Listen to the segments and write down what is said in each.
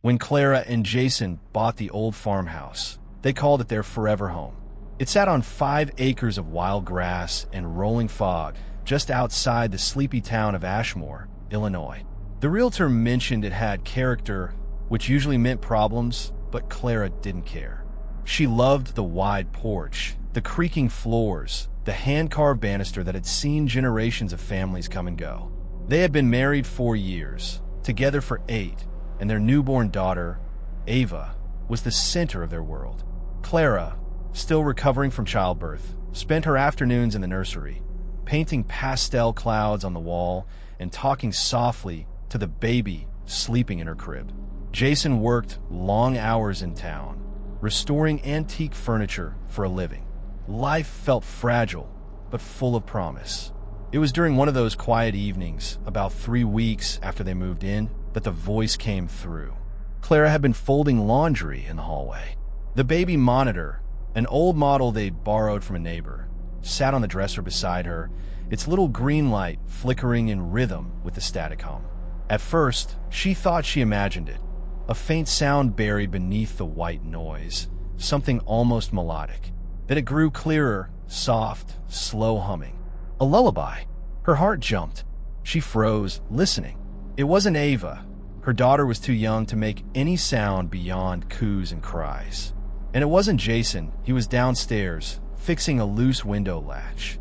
When Clara and Jason bought the old farmhouse, they called it their forever home. It sat on 5 acres of wild grass and rolling fog just outside the sleepy town of Ashmore, Illinois. The realtor mentioned it had character, which usually meant problems, but Clara didn't care. She loved the wide porch, the creaking floors, the hand-carved banister that had seen generations of families come and go. They had been married 4 years, together for 8, and their newborn daughter, Ava, was the center of their world. Clara, still recovering from childbirth, spent her afternoons in the nursery, painting pastel clouds on the wall and talking softly to the baby sleeping in her crib. Jason worked long hours in town, restoring antique furniture for a living. Life felt fragile, but full of promise. It was during one of those quiet evenings, about 3 weeks after they moved in, that the voice came through. Clara had been folding laundry in the hallway. The baby monitor, an old model they'd borrowed from a neighbor, sat on the dresser beside her, its little green light flickering in rhythm with the static hum. At first, she thought she imagined it, a faint sound buried beneath the white noise, something almost melodic. Then it grew clearer, soft, slow humming. A lullaby. Her heart jumped. She froze, listening. It wasn't Ava. Her daughter was too young to make any sound beyond coos and cries. And it wasn't Jason. He was downstairs, fixing a loose window latch.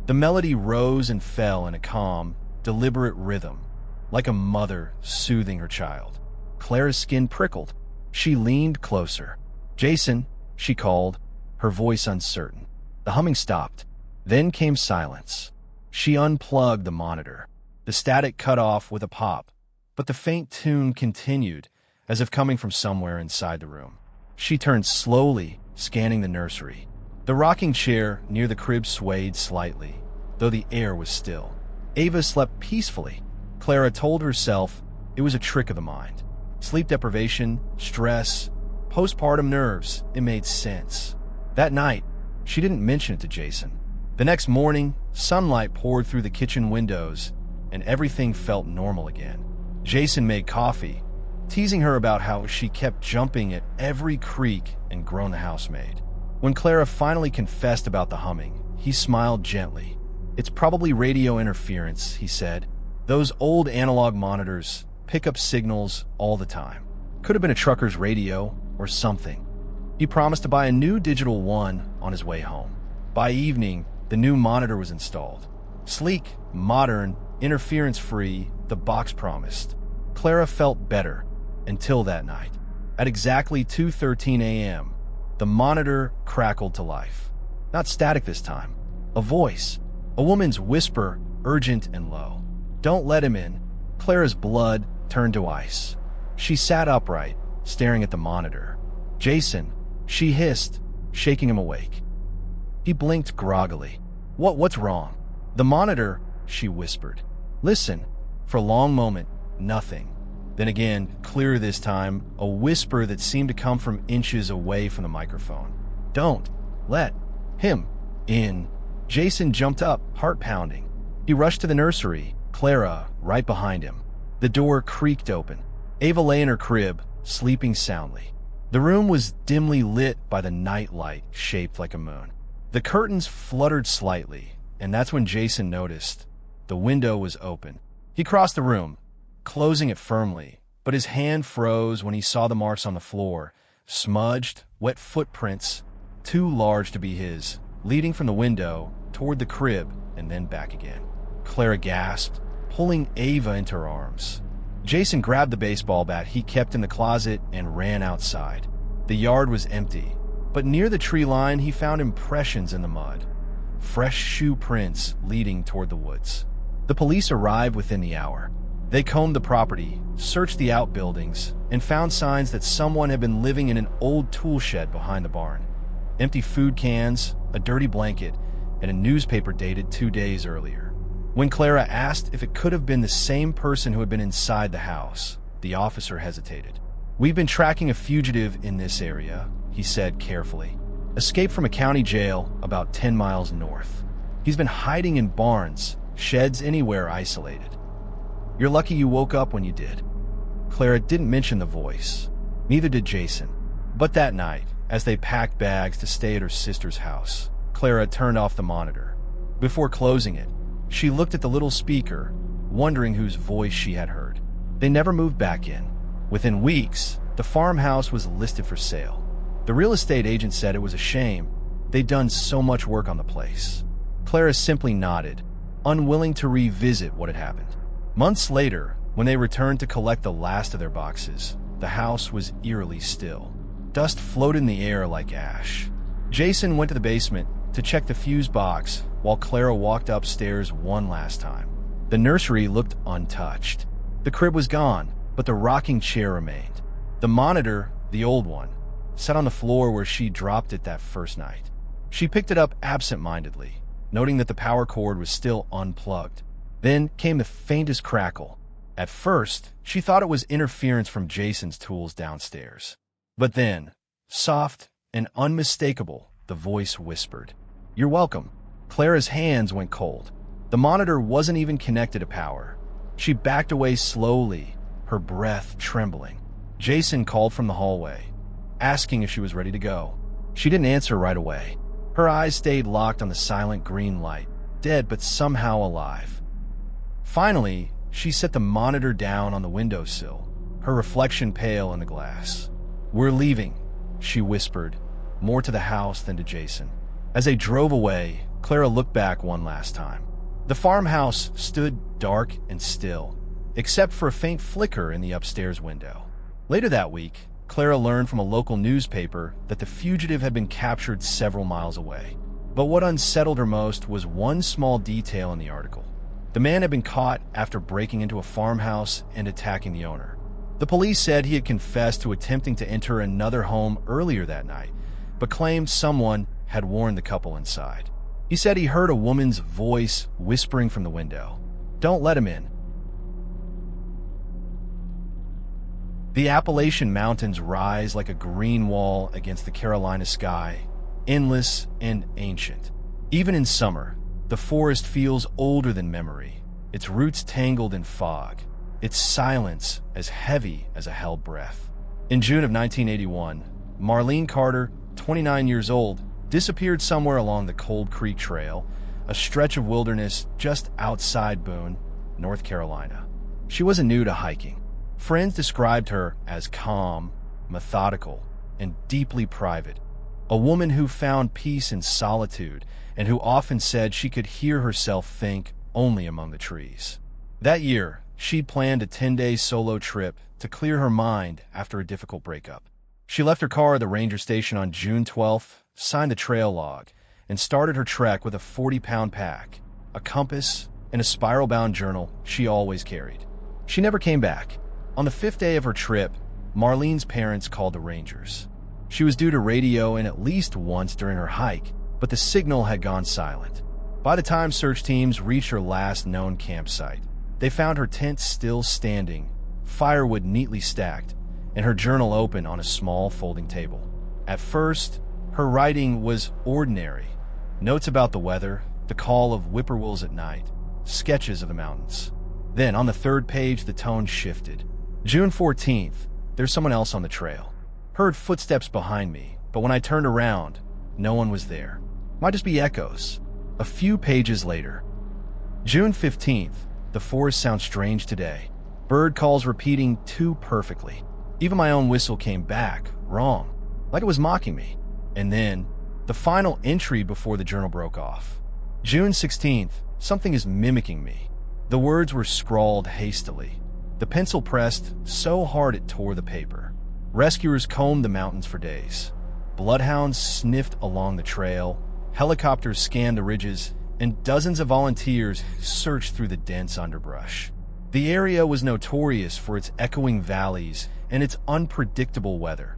The melody rose and fell in a calm, deliberate rhythm, like a mother soothing her child. Clara's skin prickled. She leaned closer. "Jason," she called, her voice uncertain. The humming stopped. Then came silence. She unplugged the monitor. The static cut off with a pop, but the faint tune continued, as if coming from somewhere inside the room. She turned slowly, scanning the nursery. The rocking chair near the crib swayed slightly, though the air was still. Ava slept peacefully. Clara told herself it was a trick of the mind. Sleep deprivation, stress, postpartum nerves, it made sense. That night, she didn't mention it to Jason. The next morning, sunlight poured through the kitchen windows, and everything felt normal again. Jason made coffee, teasing her about how she kept jumping at every creak and groan the housemaid. When Clara finally confessed about the humming, he smiled gently. "It's probably radio interference," he said. "Those old analog monitors pick up signals all the time. Could have been a trucker's radio or something." He promised to buy a new digital one on his way home. By evening, the new monitor was installed. Sleek, modern, interference-free, the box promised. Clara felt better until that night. At exactly 2:13 a.m., the monitor crackled to life. Not static this time. A voice. A woman's whisper, urgent and low. "Don't let him in." Clara's blood turned to ice. She sat upright, staring at the monitor. "Jason," she hissed, shaking him awake. He blinked groggily. What's wrong?" "The monitor," she whispered. "Listen." For a long moment, nothing. Then again, clearer this time, a whisper that seemed to come from inches away from the microphone. "Don't let him in." Jason jumped up, heart pounding. He rushed to the nursery, Clara right behind him. The door creaked open. Ava lay in her crib, sleeping soundly. The room was dimly lit by the night light shaped like a moon. The curtains fluttered slightly, and that's when Jason noticed the window was open. He crossed the room, closing it firmly, but his hand froze when he saw the marks on the floor, smudged, wet footprints, too large to be his, leading from the window toward the crib and then back again. Clara gasped, pulling Ava into her arms. Jason grabbed the baseball bat he kept in the closet and ran outside. The yard was empty, but near the tree line he found impressions in the mud, fresh shoe prints leading toward the woods. The police arrived within the hour. They combed the property, searched the outbuildings, and found signs that someone had been living in an old tool shed behind the barn. Empty food cans, a dirty blanket, and a newspaper dated 2 days earlier. When Clara asked if it could have been the same person who had been inside the house, the officer hesitated. "We've been tracking a fugitive in this area," he said carefully. "Escaped from a county jail about 10 miles north. He's been hiding in barns, sheds, anywhere isolated. You're lucky you woke up when you did." Clara didn't mention the voice. Neither did Jason. But that night, as they packed bags to stay at her sister's house, Clara turned off the monitor. Before closing it, she looked at the little speaker, wondering whose voice she had heard. They never moved back in. Within weeks, the farmhouse was listed for sale. The real estate agent said it was a shame. They'd done so much work on the place. Clara simply nodded, unwilling to revisit what had happened. Months later, when they returned to collect the last of their boxes, the house was eerily still. Dust floated in the air like ash. Jason went to the basement to check the fuse box while Clara walked upstairs one last time. The nursery looked untouched. The crib was gone, but the rocking chair remained. The monitor, the old one, sat on the floor where she dropped it that first night. She picked it up absent-mindedly, noting that the power cord was still unplugged. Then came the faintest crackle. At first, she thought it was interference from Jason's tools downstairs. But then, soft and unmistakable, the voice whispered, "You're welcome." Clara's hands went cold. The monitor wasn't even connected to power. She backed away slowly, her breath trembling. Jason called from the hallway, asking if she was ready to go. She didn't answer right away. Her eyes stayed locked on the silent green light, dead but somehow alive. Finally, she set the monitor down on the windowsill, her reflection pale in the glass. "We're leaving," she whispered, more to the house than to Jason. As they drove away, Clara looked back one last time. The farmhouse stood dark and still, except for a faint flicker in the upstairs window. Later that week, Clara learned from a local newspaper that the fugitive had been captured several miles away. But what unsettled her most was one small detail in the article. The man had been caught after breaking into a farmhouse and attacking the owner. The police said he had confessed to attempting to enter another home earlier that night, but claimed someone had warned the couple inside. He said he heard a woman's voice whispering from the window, "Don't let him in." The Appalachian Mountains rise like a green wall against the Carolina sky, endless and ancient. Even in summer, the forest feels older than memory, its roots tangled in fog, its silence as heavy as a held breath. In June of 1981, Marlene Carter, 29 years old, disappeared somewhere along the Cold Creek Trail, a stretch of wilderness just outside Boone, North Carolina. She wasn't new to hiking. Friends described her as calm, methodical, and deeply private, a woman who found peace in solitude and who often said she could hear herself think only among the trees. That year, she'd planned a 10-day solo trip to clear her mind after a difficult breakup. She left her car at the ranger station on June 12th, signed the trail log, and started her trek with a 40-pound pack, a compass, and a spiral-bound journal she always carried. She never came back. On the 5th day of her trip, Marlene's parents called the rangers. She was due to radio in at least once during her hike, but the signal had gone silent. By the time search teams reached her last known campsite, they found her tent still standing, firewood neatly stacked, and her journal open on a small folding table. At first, her writing was ordinary. Notes about the weather, the call of whippoorwills at night, sketches of the mountains. Then, on the 3rd page, the tone shifted. June 14th, there's someone else on the trail. Heard footsteps behind me, but when I turned around, no one was there. Might just be echoes. A few pages later. June 15th, the forest sounds strange today. Bird calls repeating too perfectly. Even my own whistle came back, wrong, like it was mocking me. And then, the final entry before the journal broke off. June 16th, something is mimicking me. The words were scrawled hastily. The pencil pressed so hard it tore the paper. Rescuers combed the mountains for days. Bloodhounds sniffed along the trail, helicopters scanned the ridges, and dozens of volunteers searched through the dense underbrush. The area was notorious for its echoing valleys and its unpredictable weather.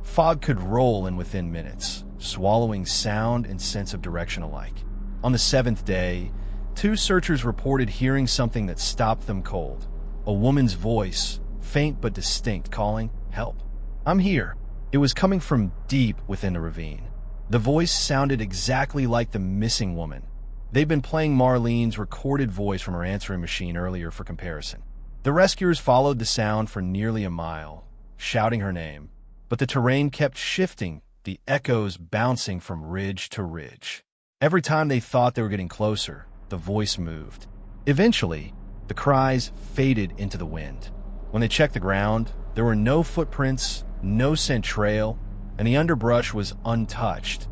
Fog could roll in within minutes, swallowing sound and sense of direction alike. On the 7th day, 2 searchers reported hearing something that stopped them cold. A woman's voice, faint but distinct, calling, "Help. I'm here." It was coming from deep within the ravine. The voice sounded exactly like the missing woman. They'd been playing Marlene's recorded voice from her answering machine earlier for comparison. The rescuers followed the sound for nearly a mile, shouting her name, but the terrain kept shifting, the echoes bouncing from ridge to ridge. Every time they thought they were getting closer, the voice moved. Eventually, the cries faded into the wind. When they checked the ground, there were no footprints, no scent trail, and the underbrush was untouched,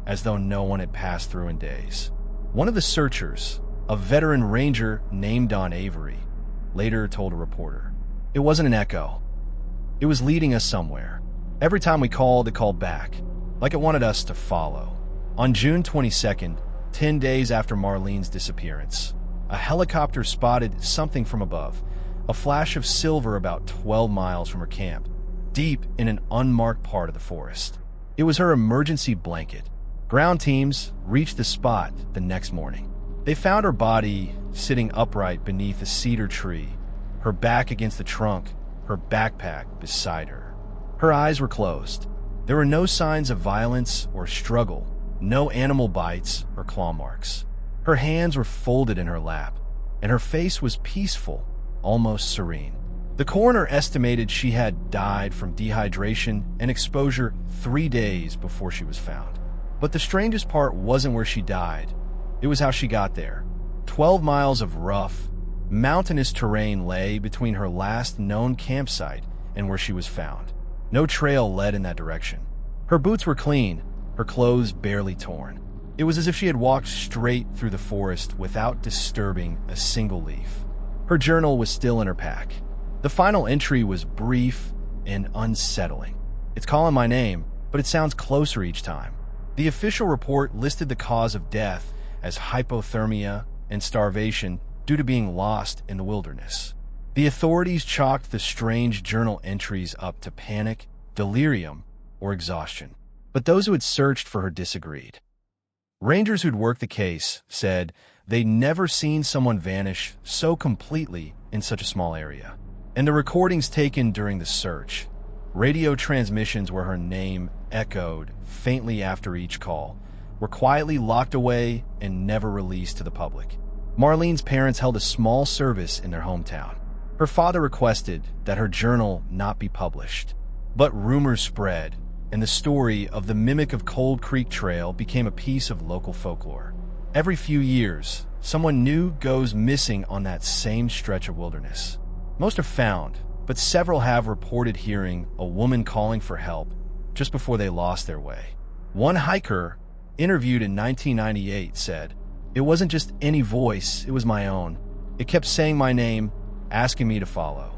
as though no one had passed through in days. One of the searchers, a veteran ranger named Don Avery, later told a reporter, "It wasn't an echo. It was leading us somewhere. Every time we called, it called back, like it wanted us to follow." On June 22nd, 10 days after Marlene's disappearance, a helicopter spotted something from above, a flash of silver about 12 miles from her camp, deep in an unmarked part of the forest. It was her emergency blanket. Ground teams reached the spot the next morning. They found her body sitting upright beneath a cedar tree, her back against the trunk, her backpack beside her. Her eyes were closed. There were no signs of violence or struggle, no animal bites or claw marks. Her hands were folded in her lap, and her face was peaceful, almost serene. The coroner estimated she had died from dehydration and exposure 3 days before she was found. But the strangest part wasn't where she died. It was how she got there. 12 miles of rough, mountainous terrain lay between her last known campsite and where she was found. No trail led in that direction. Her boots were clean, her clothes barely torn. It was as if she had walked straight through the forest without disturbing a single leaf. Her journal was still in her pack. The final entry was brief and unsettling. "It's calling my name, but it sounds closer each time." The official report listed the cause of death as hypothermia and starvation due to being lost in the wilderness. The authorities chalked the strange journal entries up to panic, delirium, or exhaustion. But those who had searched for her disagreed. Rangers who'd worked the case said they'd never seen someone vanish so completely in such a small area. And the recordings taken during the search, radio transmissions where her name echoed faintly after each call, were quietly locked away and never released to the public. Marlene's parents held a small service in their hometown. Her father requested that her journal not be published. But rumors spread, and the story of the Mimic of Cold Creek Trail became a piece of local folklore. Every few years, someone new goes missing on that same stretch of wilderness. Most are found, but several have reported hearing a woman calling for help just before they lost their way. One hiker, interviewed in 1998, said, "It wasn't just any voice, it was my own. It kept saying my name, asking me to follow."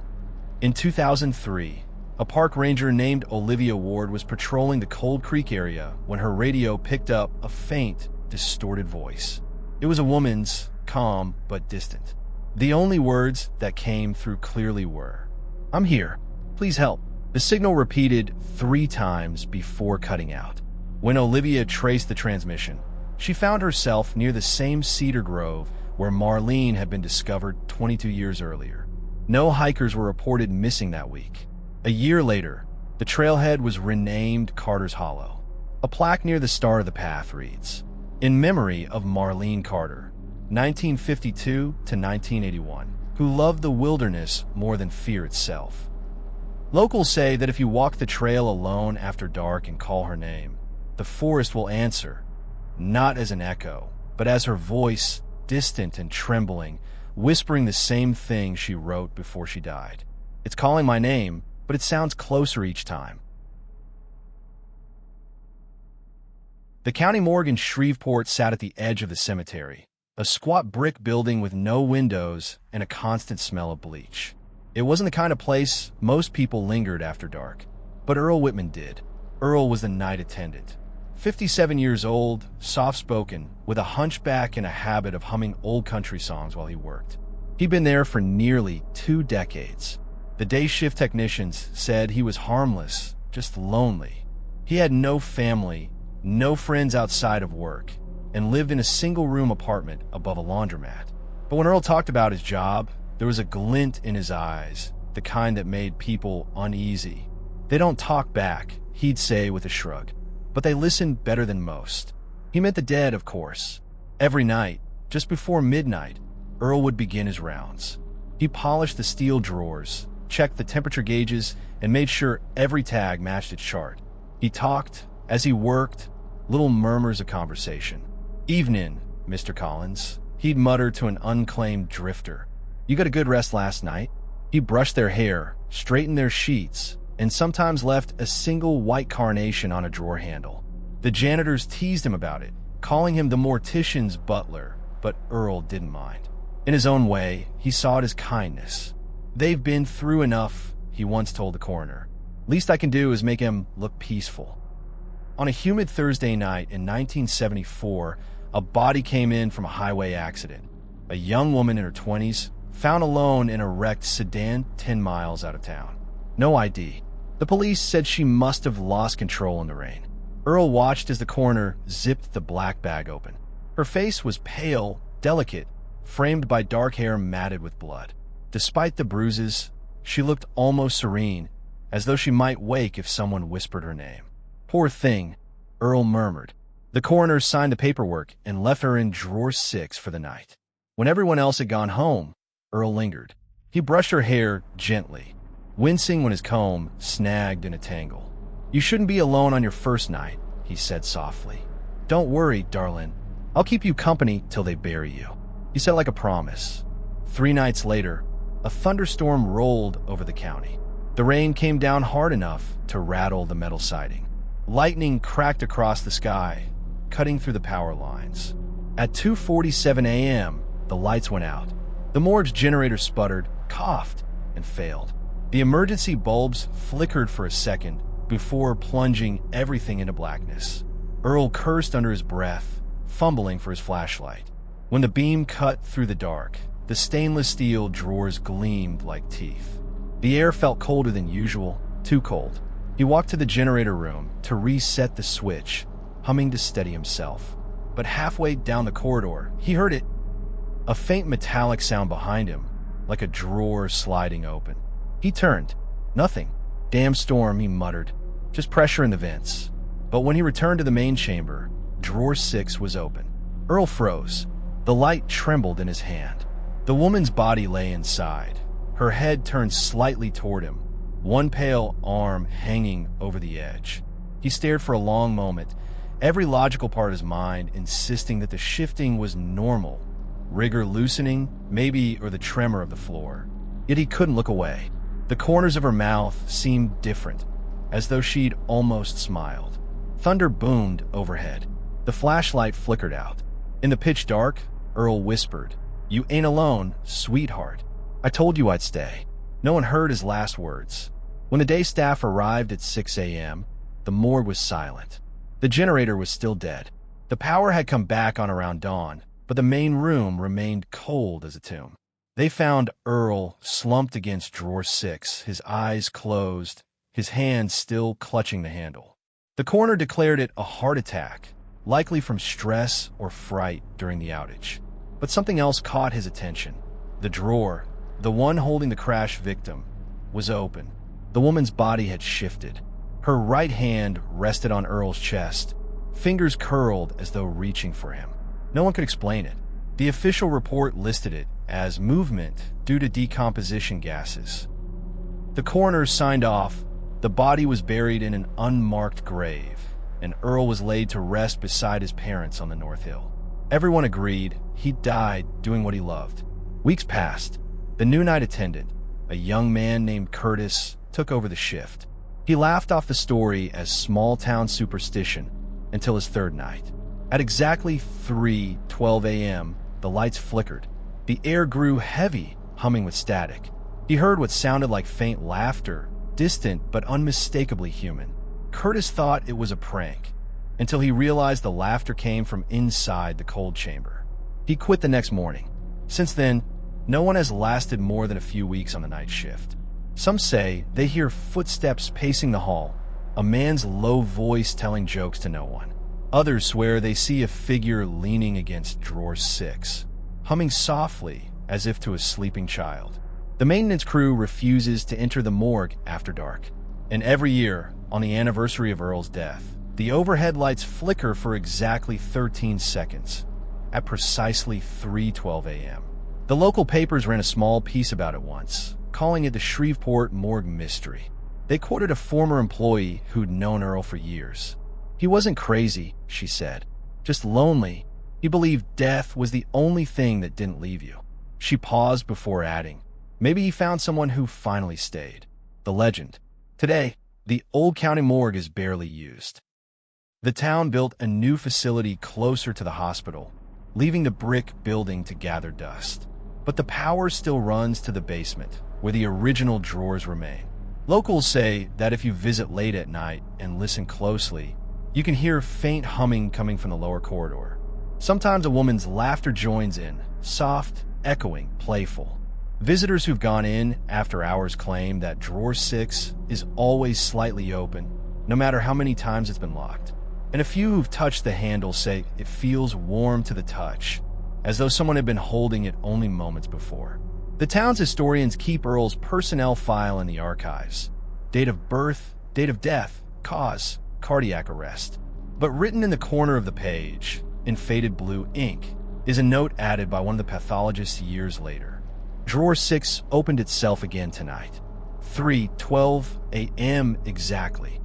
In 2003, a park ranger named Olivia Ward was patrolling the Cold Creek area when her radio picked up a faint, distorted voice. It was a woman's, calm but distant. The only words that came through clearly were, "I'm here. Please help." The signal repeated 3 times before cutting out. When Olivia traced the transmission, she found herself near the same cedar grove where Marlene had been discovered 22 years earlier. No hikers were reported missing that week. A year later, the trailhead was renamed Carter's Hollow. A plaque near the start of the path reads, "In memory of Marlene Carter, 1952 to 1981, who loved the wilderness more than fear itself." Locals say that if you walk the trail alone after dark and call her name, the forest will answer, not as an echo, but as her voice, distant and trembling, whispering the same thing she wrote before she died. "It's calling my name, but it sounds closer each time." The county morgue in Shreveport sat at the edge of the cemetery, a squat brick building with no windows and a constant smell of bleach. It wasn't the kind of place most people lingered after dark, but Earl Whitman did. Earl was the night attendant. 57 years old, soft-spoken, with a hunchback and a habit of humming old country songs while he worked. He'd been there for nearly 2 decades. The day shift technicians said he was harmless, just lonely. He had no family, no friends outside of work, and lived in a single-room apartment above a laundromat. But when Earl talked about his job, there was a glint in his eyes, the kind that made people uneasy. "They don't talk back," he'd say with a shrug, "but they listen better than most." He meant the dead, of course. Every night, just before midnight, Earl would begin his rounds. He polished the steel drawers, checked the temperature gauges, and made sure every tag matched its chart. He talked, as he worked, little murmurs of conversation. "Evening, Mr. Collins," he'd mutter to an unclaimed drifter. "You got a good rest last night?" He brushed their hair, straightened their sheets, and sometimes left a single white carnation on a drawer handle. The janitors teased him about it, calling him the mortician's butler, but Earl didn't mind. In his own way, he saw it as kindness. "They've been through enough," he once told the coroner. "Least I can do is make him look peaceful." On a humid Thursday night in 1974, a body came in from a highway accident. A young woman in her 20s, found alone in a wrecked sedan 10 miles out of town. No ID. The police said she must have lost control in the rain. Earl watched as the coroner zipped the black bag open. Her face was pale, delicate, framed by dark hair matted with blood. Despite the bruises, she looked almost serene, as though she might wake if someone whispered her name. "Poor thing," Earl murmured. The coroner signed the paperwork and left her in drawer 6 for the night. When everyone else had gone home, Earl lingered. He brushed her hair gently, wincing when his comb snagged in a tangle. "You shouldn't be alone on your first night," he said softly. "Don't worry, darling. I'll keep you company till they bury you." He said like a promise. 3 nights later, a thunderstorm rolled over the county. The rain came down hard enough to rattle the metal siding. Lightning cracked across the sky, cutting through the power lines. At 2:47 a.m., the lights went out. The morgue's generator sputtered, coughed, and failed. The emergency bulbs flickered for a second before plunging everything into blackness. Earl cursed under his breath, fumbling for his flashlight. When the beam cut through the dark, the stainless steel drawers gleamed like teeth. The air felt colder than usual, too cold. He walked to the generator room to reset the switch, humming to steady himself. But halfway down the corridor, he heard it. A faint metallic sound behind him, like a drawer sliding open. He turned. Nothing. "Damn storm," he muttered. "Just pressure in the vents." But when he returned to the main chamber, drawer 6 was open. Earl froze. The light trembled in his hand. The woman's body lay inside, her head turned slightly toward him, one pale arm hanging over the edge. He stared for a long moment, every logical part of his mind insisting that the shifting was normal. Rigor loosening, maybe, or the tremor of the floor. Yet he couldn't look away. The corners of her mouth seemed different, as though she'd almost smiled. Thunder boomed overhead. The flashlight flickered out. In the pitch dark, Earl whispered, "You ain't alone, sweetheart. I told you I'd stay." No one heard his last words. When the day staff arrived at 6 a.m., the morgue was silent. The generator was still dead. The power had come back on around dawn, but the main room remained cold as a tomb. They found Earl slumped against drawer 6, his eyes closed, his hands still clutching the handle. The coroner declared it a heart attack, likely from stress or fright during the outage. But something else caught his attention. The drawer, the one holding the crash victim, was open. The woman's body had shifted. Her right hand rested on Earl's chest, fingers curled as though reaching for him. No one could explain it. The official report listed it as movement due to decomposition gases. The coroner signed off. The body was buried in an unmarked grave, and Earl was laid to rest beside his parents on the North Hill. Everyone agreed he died doing what he loved. Weeks passed. The new night attendant, a young man named Curtis, took over the shift. He laughed off the story as small-town superstition until his third night. At exactly 3:12 a.m., the lights flickered. The air grew heavy, humming with static. He heard what sounded like faint laughter, distant but unmistakably human. Curtis thought it was a prank, until he realized the laughter came from inside the cold chamber. He quit the next morning. Since then, no one has lasted more than a few weeks on the night shift. Some say they hear footsteps pacing the hall, a man's low voice telling jokes to no one. Others swear they see a figure leaning against drawer 6, humming softly as if to a sleeping child. The maintenance crew refuses to enter the morgue after dark. And every year, on the anniversary of Earl's death, the overhead lights flicker for exactly 13 seconds, at precisely 3:12 a.m. The local papers ran a small piece about it once, calling it the Shreveport Morgue Mystery. They quoted a former employee who'd known Earl for years. He wasn't crazy, she said, just lonely. He believed death was the only thing that didn't leave you. She paused before adding, maybe he found someone who finally stayed. The legend. Today, the old county morgue is barely used. The town built a new facility closer to the hospital, leaving the brick building to gather dust. But the power still runs to the basement, where the original drawers remain. Locals say that if you visit late at night and listen closely, you can hear faint humming coming from the lower corridor. Sometimes a woman's laughter joins in, soft, echoing, playful. Visitors who've gone in after hours claim that drawer 6 is always slightly open, no matter how many times it's been locked. And a few who've touched the handle say it feels warm to the touch, as though someone had been holding it only moments before. The town's historians keep Earl's personnel file in the archives. Date of birth, date of death, cause, cardiac arrest. But written in the corner of the page, in faded blue ink, is a note added by one of the pathologists years later. Drawer 6 opened itself again tonight. 3:12 a.m. exactly.